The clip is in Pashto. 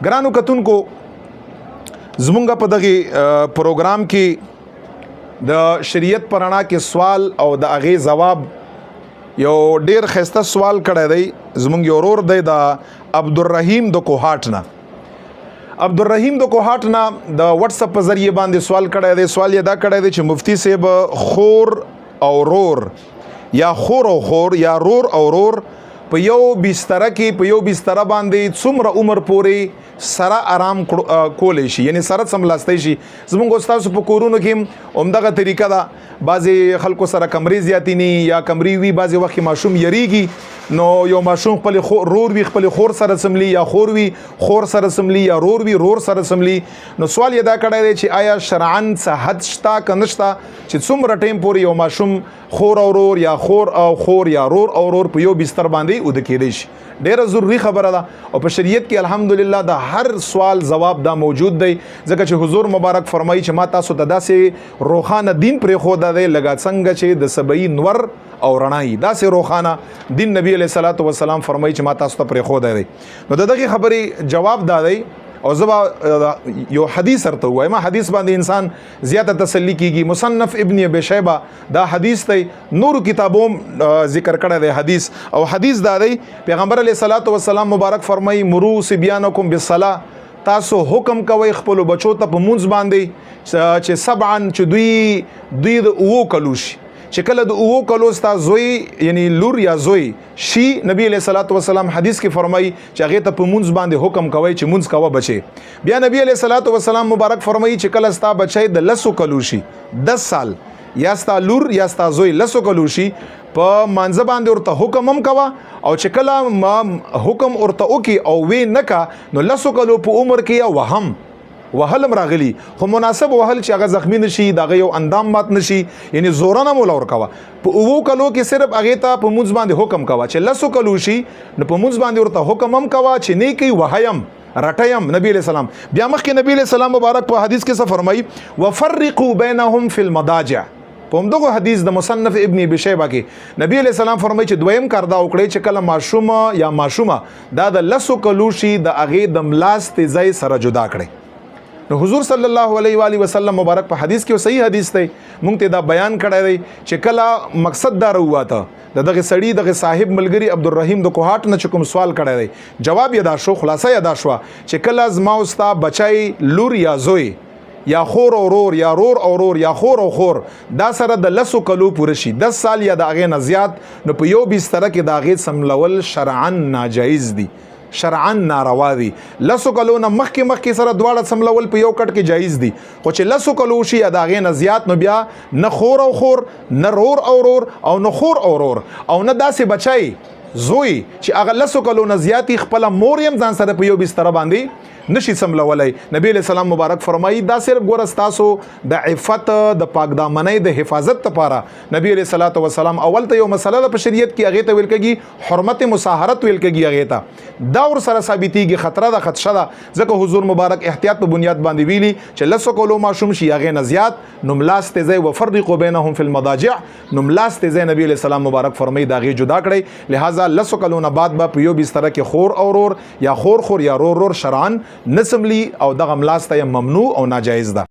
ګرانو کتونکو زمونږ په دغه پروګرام کې د شریعت پرانا کې سوال او د هغې جواب یو ډیر ښایسته سوال کړی دی زمونږ یو ورور دی د عبدالرحیم د کوهاټ نه عبدالرحیم د کوهاټ نه د واتس اپ په ذریعه باندې سوال کړی دی. سوال یې دا کړی دی چې مفتی صاحب خور او رور یا خور او خور یا رور او رور په یو بستره کې په یو بستره باندې څومره عمر پورې سره آرام کولی شي، یعنی سره سملاستی شي. زمونږ استاسو په کورونو کې همدغه طریقه ده. بعضې خلکو سره کمرې زیاتې ني یا کمرې وي، بعضې وخت کې ماشوم یریږي نو یو ماشوم خپل رور وي خپل خور سره سملی، یا خور وي خور سره سملی، یا رور وي رور سره سملی. نو سوال یې دا کړی دی چې آیا شرعاً څه حد شته که نشته چې څومره ټایم پورې یو ماشوم خور او رور یا خور او خور یا رور او رور په یو بستر باندې اوده کېدی شي؟ ډیره ضروری خبره ده او په شریعت کې الحمدلله د هر سوال جواب دا موجود دی، ځکه چې حضور مبارک فرمایي چې ما تاسو ته داسې روښانه دین پرېښوده دی لکه څنګه چې د سبعي نور او رڼایي، داسې روښانه دین نبی علیه الصلاۃ والسلام فرمایي چې ما تاسو ته پرېښوده دی. نو د دغې خبرې جواب دا دی او زه به یو حدیث ورته ووایم. حدیث باندې انسان زیاته تسلی کیږي. مصنف ابن ابي شیبه دا حدیث دی، نورو کتابو ذکر کړی دی حدیث، او حدیث دا دی پیغمبر علیه الصلاۃ والسلام مبارک فرمایي مرو صبیانکم بالصلاة، تاسو حکم کوئ خپلو بچو ته په مونځ باندې چې سبعا چې دوی د 9 کلو شي، چې کله د 9 کلو ستا زوی یعنی لور یا زوی شي، نبی علیہ الصلوۃ والسلام حدیث کې فرمایي چې هغې ته په مونځ باندې حکم کوي چې مونځ کوه بچي. بیا نبی علیہ الصلوۃ والسلام مبارک فرمایي چې کله ستا بچی د 10 کلو شي، 10 سال، یا ستا لور یا ستا زوی 10 کلو شي، په مانځه باندې ورته حکم هم کوه، او چې کله حکم ورته وکړي او وی نه کا نو 10 کلو په عمر کې یا وهلم راغلی، خو مناسب وهل چې هغه زخمی نشي، دغه یو اندام مات نشي، یعنی زورانه مولا ورکوه. په 9 کلو کې صرف هغې ته په مونځ باندې حکم کوه، چې 10 کلو شي نو په مونځ باندې ورته حکم هم کوه چې نه کوي وهیم رټیم. نبی علیہ السلام بیا مخکې نبی علیہ السلام مبارک په حدیث کې څه فرمایي؟ وفرقوا بینهم فی المضاجع. په همدغه حدیث د مصنف ابن ابي شیبه کې نبی علیہ السلام فرمایي چې دویم کار دا وکړئ چې کله ماشومه یا ماشومه دا د 10 کلو شي د هغې د ملاستې ځای سره جدا کړئ. نو حضور صلی الله علیه و آله وسلم مبارک په حدیث کې صحیح حدیث دی مونږ ته دا بیان کړی دی چې کله مقصد دا راوواته دغه سړي دغه صاحب ملګری عبدالرحیم د کوهاټ نه چې کوم سوال کړی دی، جواب یې دا شو، خلاصه یې دا شوه چې کله زما او ستا بچی لور یا زوی یا خور او رور یا رور او رور یا خور او خور دا سره د 10 کلو پوره شي، 10 سال یا د هغې نه زیات، نو په یو بستره کې د هغې سملول شرعاً ناجایز دي، شرعاً ناروا دي. 10 کلو نه مخکې سره دواړه سملول په یو کټ کې جایز دي، خو چې 10 کلو شي یا د هغې نه زیات نو بیا نه خور او خور، نه رور او رور، او نه خور او رور، او نه داسې بچی زوی چې هغه 10 کلو نه زیاتي خپله مور یم ځان سره په یو بستره باندې نشي سملولی. نبی علیہ السلام مبارک فرمایي دا صرف ګوره ستاسو د عفت د پاک دامنۍ د حفاظت لپاره نبی علیہ الصلوۃ والسلام اول ته یو مسله ده په شریعت کې هغې ته ویل کېږي حرمت مصاهرت ویل کېږي، هغې ته دا ورسره ثابتېږي، خطره ده خدشه ده، ځکه حضور مبارک احتیاط په بنیاد باندې ویلي چې 10 کلو ماشوم شي هغې نه زیات نو ملاستې ځای وفرقوا بینهم فی المضاجع، نو ملاستې ځای نبی علیہ السلام مبارک فرمایي د هغې جدا کړئ. لہذا 10 کلو نه بعد به په یو بستره کې خور او رور یا خور یا رور شرعاً نسملی او دغه ملاسته ممنوع او ناجایز ده.